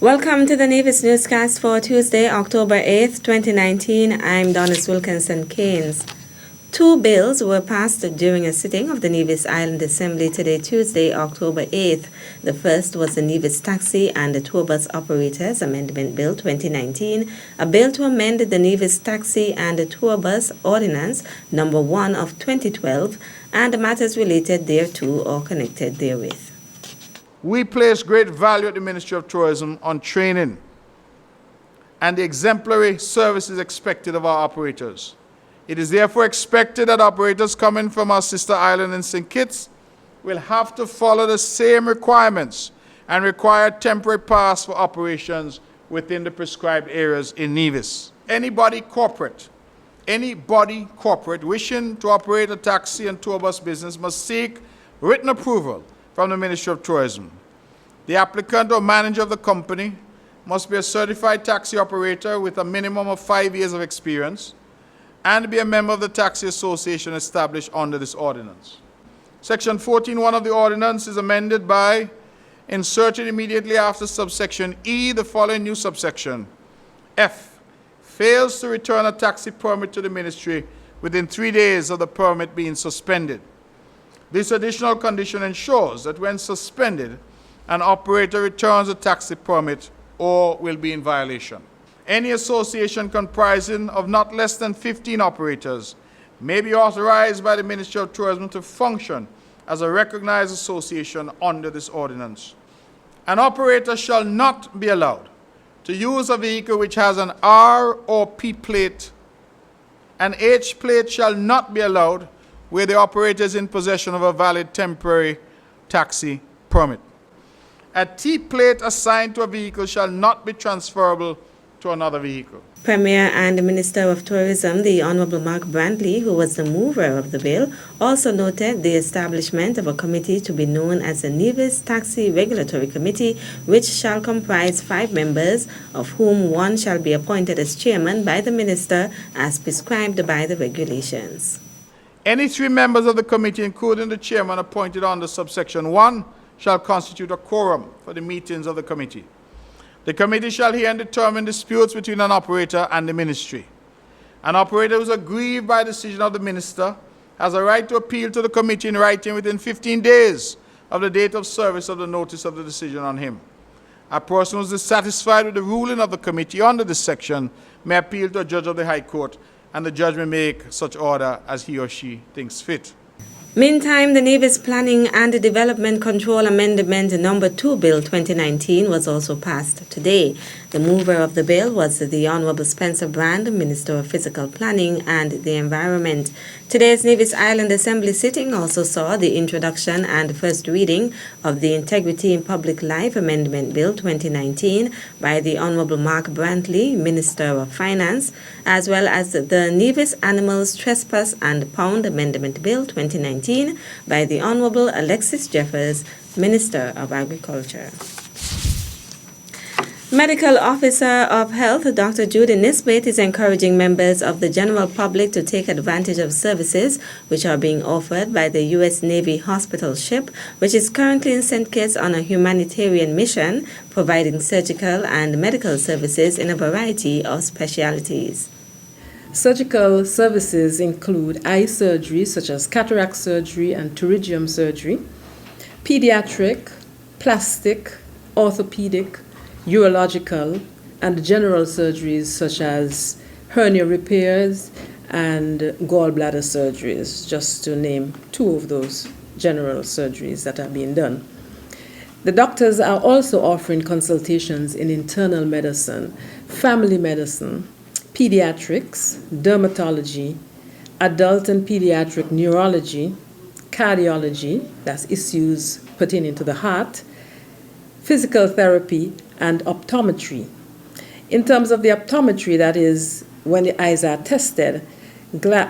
Welcome to the Nevis Newscast for Tuesday, October 8th, 2019. I'm Donis Wilkinson Keynes. Two bills were passed during a sitting of the Nevis Island Assembly today, Tuesday, October 8th. The first was the Nevis Taxi and the Tour Bus Operators Amendment Bill 2019, a bill to amend the Nevis Taxi and the Tour Bus Ordinance number 1 of 2012 and matters related thereto or connected therewith. We place great value at the Ministry of Tourism on training and the exemplary services expected of our operators. It is therefore expected that operators coming from our sister island in St. Kitts will have to follow the same requirements and require temporary pass for operations within the prescribed areas in Nevis. Anybody corporate wishing to operate a taxi and tour bus business must seek written approval from the Ministry of Tourism. The applicant or manager of the company must be a certified taxi operator with a minimum of 5 years of experience and be a member of the taxi association established under this ordinance. Section 14.1 of the ordinance is amended by inserting immediately after subsection E the following new subsection: F. Fails to return a taxi permit to the ministry within 3 days of the permit being suspended. This additional condition ensures that when suspended, an operator returns a taxi permit or will be in violation. Any association comprising of not less than 15 operators may be authorized by the Ministry of Tourism to function as a recognized association under this ordinance. An operator shall not be allowed to use a vehicle which has an R or P plate. An H plate shall not be allowed where the operator is in possession of a valid temporary taxi permit. A T plate assigned to a vehicle shall not be transferable to another vehicle. Premier and Minister of Tourism, the Honorable Mark Brantley, who was the mover of the bill, also noted the establishment of a committee to be known as the Nevis Taxi Regulatory Committee, which shall comprise 5 members, of whom 1 shall be appointed as chairman by the minister as prescribed by the regulations. Any 3 members of the committee, including the chairman appointed under subsection 1, shall constitute a quorum for the meetings of the committee. The committee shall hear and determine disputes between an operator and the ministry. An operator who is aggrieved by a decision of the minister has a right to appeal to the committee in writing within 15 days of the date of service of the notice of the decision on him. A person who is dissatisfied with the ruling of the committee under this section may appeal to a judge of the High Court, and the judge may make such order as he or she thinks fit. Meantime, the Nevis Planning and Development Control Amendment Number 2 Bill 2019 was also passed today. The mover of the bill was the Honorable Spencer Brand, Minister of Physical Planning and the Environment. Today's Nevis Island Assembly sitting also saw the introduction and first reading of the Integrity in Public Life Amendment Bill 2019 by the Honorable Mark Brantley, Minister of Finance, as well as the Nevis Animals Trespass and Pound Amendment Bill 2019 by the Honorable Alexis Jeffers, Minister of Agriculture. Medical Officer of Health Dr. Judy Nisbet is encouraging members of the general public to take advantage of services which are being offered by the U.S. Navy hospital ship, which is currently in St. Kitts on a humanitarian mission, providing surgical and medical services in a variety of specialties. Surgical services include eye surgery such as cataract surgery and pterygium surgery, pediatric, plastic, orthopedic, urological, and general surgeries such as hernia repairs and gallbladder surgeries, just to name 2 of those general surgeries that are being done. The doctors are also offering consultations in internal medicine, family medicine, pediatrics, dermatology, adult and pediatric neurology, cardiology, that's issues pertaining to the heart, physical therapy, and optometry. In terms of the optometry, that is when the eyes are tested,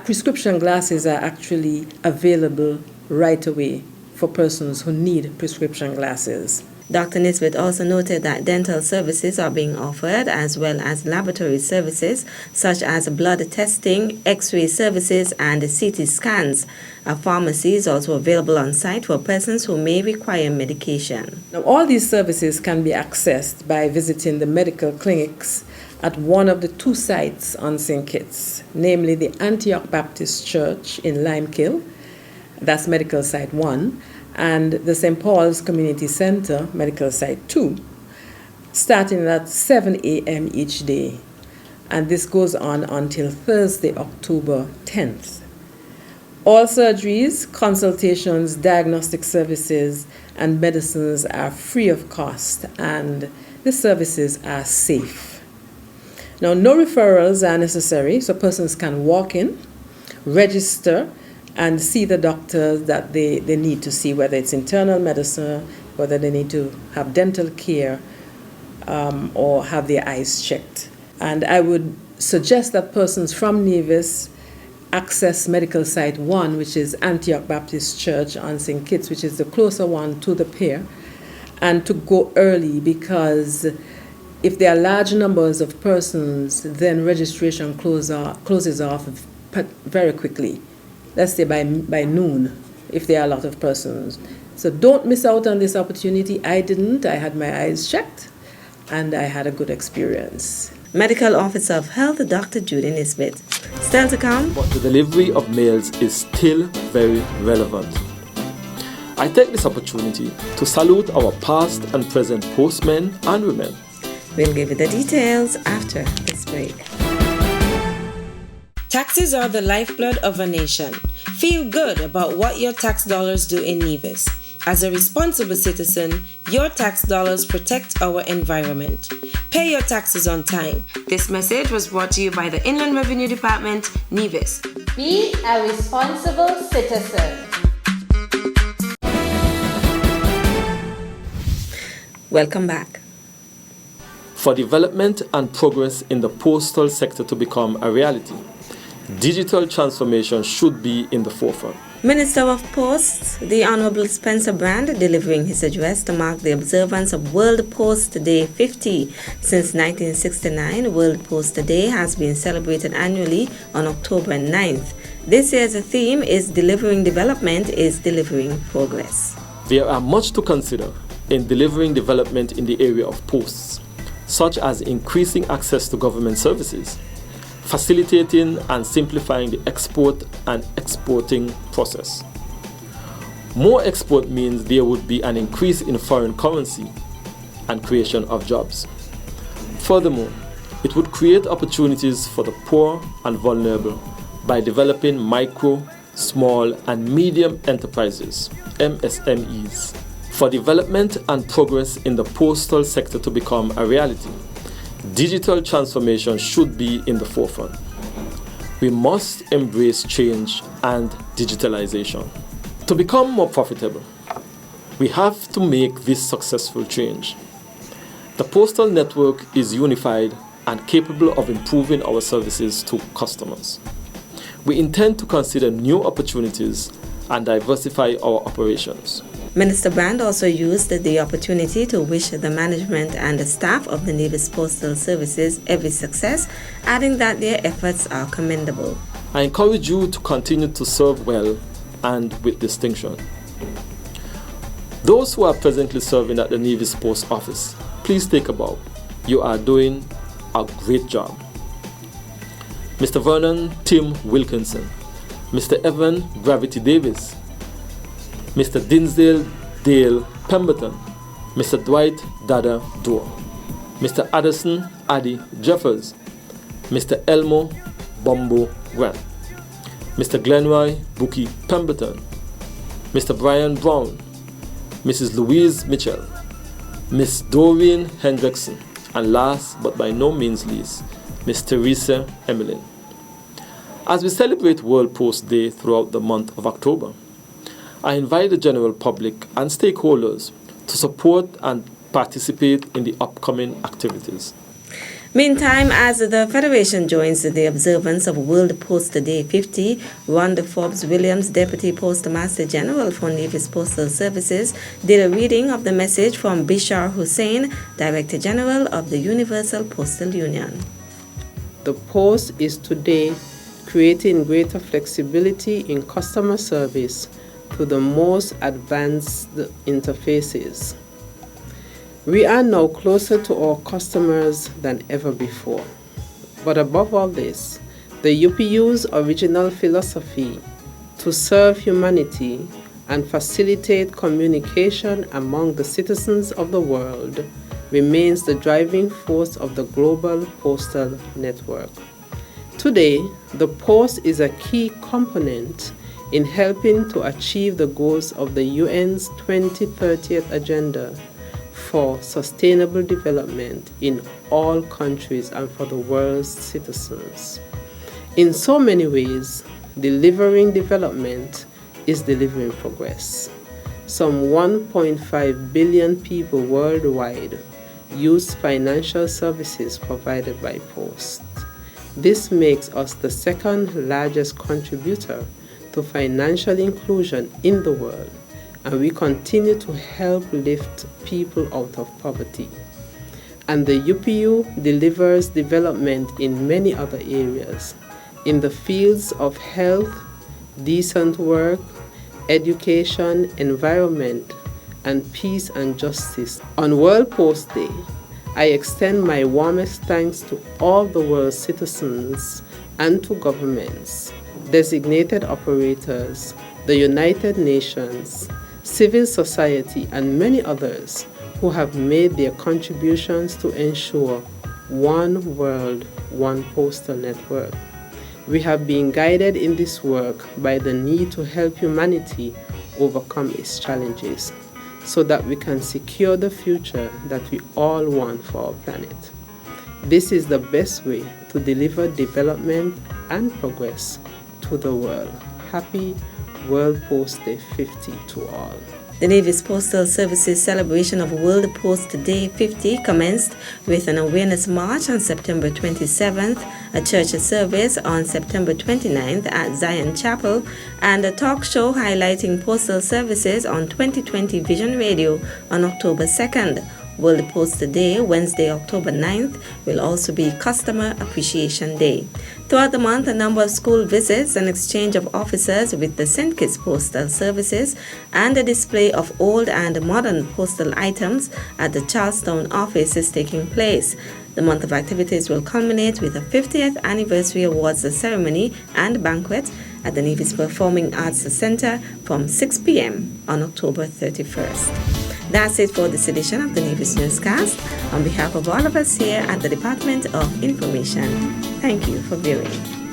prescription glasses are actually available right away for persons who need prescription glasses. Dr. Nisbet also noted that dental services are being offered as well as laboratory services such as blood testing, X-ray services, and CT scans. A pharmacy is also available on site for persons who may require medication. Now, all these services can be accessed by visiting the medical clinics at one of the two sites on St. Kitts, namely the Antioch Baptist Church in Limekill, that's Medical Site 1, and the St. Paul's Community Center, Medical Site 2, starting at 7 a.m. each day. And this goes on until Thursday, October 10th. All surgeries, consultations, diagnostic services, and medicines are free of cost, and the services are safe. Now, no referrals are necessary, so persons can walk in, register, and see the doctor that they need to see, whether it's internal medicine, whether they need to have dental care, or have their eyes checked. And I would suggest that persons from Nevis access Medical Site 1, which is Antioch Baptist Church on St. Kitts, which is the closer one to the pier, and to go early, because if there are large numbers of persons, then registration closes off very quickly. Let's say by noon, if there are a lot of persons. So don't miss out on this opportunity. I didn't. I had my eyes checked, and I had a good experience. Medical Officer of Health, Dr. Judy Nisbet. Still to come. But the delivery of mails is still very relevant. I take this opportunity to salute our past and present postmen and women. We'll give you the details after this break. Taxes are the lifeblood of a nation. Feel good about what your tax dollars do in Nevis. As a responsible citizen, your tax dollars protect our environment. Pay your taxes on time. This message was brought to you by the Inland Revenue Department, Nevis. Be a responsible citizen. Welcome back. For development and progress in the postal sector to become a reality, digital transformation should be in the forefront. Minister of Posts, the Honorable Spencer Brand, delivering his address to mark the observance of World Post Day 50. Since 1969, World Post Day has been celebrated annually on October 9th. This year's theme is Delivering Development is Delivering Progress. There are much to consider in delivering development in the area of posts, such as increasing access to government services, facilitating and simplifying the export and exporting process. More export means there would be an increase in foreign currency and creation of jobs. Furthermore, it would create opportunities for the poor and vulnerable by developing micro, small, and medium enterprises, MSMEs. For development and progress in the postal sector to become a reality, digital transformation should be in the forefront. We must embrace change and digitalization. To become more profitable, we have to make this successful change. The postal network is unified and capable of improving our services to customers. We intend to consider new opportunities and diversify our operations. Minister Brand also used the opportunity to wish the management and the staff of the Nevis Postal Services every success, adding that their efforts are commendable. I encourage you to continue to serve well and with distinction. Those who are presently serving at the Nevis Post Office, please take a bow. You are doing a great job. Mr. Vernon Tim Wilkinson, Mr. Evan Gravity Davis, Mr. Dinsdale Dale Pemberton, Mr. Dwight Dada Dorr, Mr. Addison Addy Jeffers, Mr. Elmo Bombo Grant, Mr. Glenroy Bookie Pemberton, Mr. Brian Brown, Mrs. Louise Mitchell, Miss Doreen Hendrickson, and last but by no means least, Miss Teresa Emmeline. As we celebrate World Post Day throughout the month of October, I invite the general public and stakeholders to support and participate in the upcoming activities. Meantime, as the Federation joins the observance of World Post Day 50, Rhonda Forbes Williams, Deputy Postmaster General for Nevis Postal Services, did a reading of the message from Bishar Hussain, Director General of the Universal Postal Union. The Post is today creating greater flexibility in customer service through the most advanced interfaces. We are now closer to our customers than ever before. But above all this, the UPU's original philosophy to serve humanity and facilitate communication among the citizens of the world remains the driving force of the global postal network. Today, the Post is a key component in helping to achieve the goals of the UN's 2030 Agenda for Sustainable Development in all countries and for the world's citizens. In so many ways, delivering development is delivering progress. Some 1.5 billion people worldwide use financial services provided by Post. This makes us the second largest contributor to financial inclusion in the world, and we continue to help lift people out of poverty. And the UPU delivers development in many other areas, in the fields of health, decent work, education, environment, and peace and justice. On World Post Day, I extend my warmest thanks to all the world's citizens and to governments, designated operators, the United Nations, civil society, and many others who have made their contributions to ensure one world, one postal network. We have been guided in this work by the need to help humanity overcome its challenges so that we can secure the future that we all want for our planet. This is the best way to deliver development and progress to the world. Happy World Post Day 50 to all. The Nevis Postal Services celebration of World Post Day 50 commenced with an awareness march on September 27th, a church service on September 29th at Zion Chapel, and a talk show highlighting postal services on 2020 Vision Radio on October 2nd. World Post Day, Wednesday, October 9th, will also be Customer Appreciation Day. Throughout the month, a number of school visits, an exchange of officers with the St. Kitts Postal Services, and a display of old and modern postal items at the Charlestown office is taking place. The month of activities will culminate with a 50th Anniversary Awards ceremony and banquet at the Nevis Performing Arts Center from 6 p.m. on October 31st. That's it for this edition of the Nevis Newscast. On behalf of all of us here at the Department of Information, thank you for viewing.